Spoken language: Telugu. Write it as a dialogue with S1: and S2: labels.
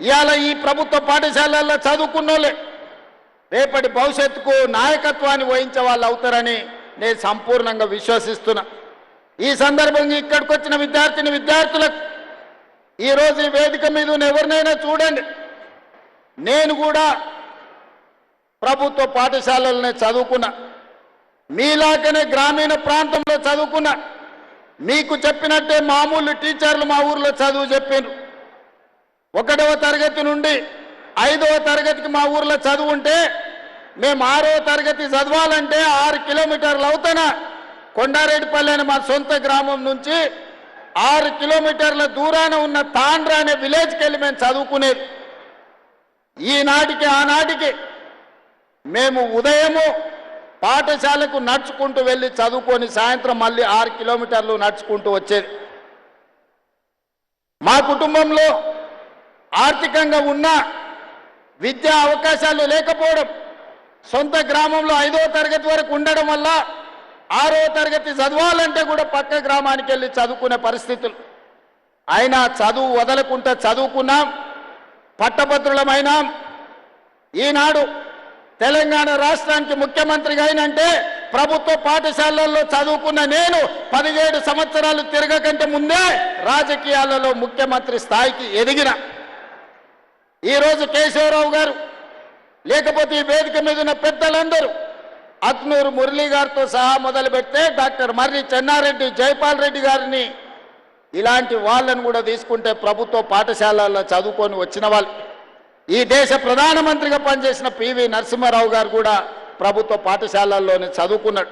S1: ఇవాళ ఈ ప్రభుత్వ పాఠశాలల్లో చదువుకున్నోళ్ళే రేపటి భవిష్యత్తుకు నాయకత్వాన్ని వహించే వాళ్ళు అవుతారని నేను సంపూర్ణంగా విశ్వసిస్తున్నా. ఈ సందర్భంగా ఇక్కడికి వచ్చిన విద్యార్థులకు ఈరోజు ఈ వేదిక మీద ఉన్న ఎవరినైనా చూడండి, నేను కూడా ప్రభుత్వ పాఠశాలలనే చదువుకున్నా, మీలాగనే గ్రామీణ ప్రాంతంలో చదువుకున్నా. మీకు చెప్పినట్టే మామూలు టీచర్లు మా ఊర్లో చదువు చెప్పారు. 1వ తరగతి నుండి 5వ తరగతికి మా ఊర్లో చదువు ఉంటే మేము 6వ తరగతి చదవాలంటే 6 కిలోమీటర్లు అవుతానా కొండారెడ్డిపల్లి అనే మా సొంత గ్రామం నుంచి 6 కిలోమీటర్ల దూరాన ఉన్న తాండ్ర అనే విలేజ్కి వెళ్ళి మేము చదువుకునేది. ఈనాటికి ఆనాటికి మేము ఉదయము పాఠశాలకు నడుచుకుంటూ వెళ్ళి చదువుకొని సాయంత్రం మళ్ళీ 6 కిలోమీటర్లు నడుచుకుంటూ వచ్చేది. మా కుటుంబంలో ఆర్థికంగా ఉన్న విద్యా అవకాశాలు లేకపోవడం, సొంత గ్రామంలో 5వ తరగతి వరకు ఉండడం వల్ల 6వ తరగతి చదవాలంటే కూడా పక్క గ్రామానికి వెళ్ళి చదువుకునే పరిస్థితులు. అయినా చదువు వదలకుండా చదువుకున్నాం, పట్టభద్రులమైనాం. ఈనాడు తెలంగాణ రాష్ట్రానికి ముఖ్యమంత్రిగా అయినంటే ప్రభుత్వ పాఠశాలల్లో చదువుకున్న నేను 17 సంవత్సరాలు తిరగకంటే ముందే రాజకీయాలలో ముఖ్యమంత్రి స్థాయికి ఎదిగిన. ఈరోజు కేశవరావు గారు లేకపోతే ఈ వేదిక మీద ఉన్న పెద్దలందరూ అక్నూరు మురళీ గారితో సహా మొదలు పెడితే డాక్టర్ మర్రి చెన్నారెడ్డి, జైపాల్ రెడ్డి గారిని ఇలాంటి వాళ్ళను కూడా తీసుకుంటే ప్రభుత్వ పాఠశాలల్లో చదువుకొని వచ్చిన వాళ్ళు. ఈ దేశ ప్రధానమంత్రిగా పనిచేసిన పివి నరసింహారావు గారు కూడా ప్రభుత్వ పాఠశాలల్లోనే చదువుకున్నాడు.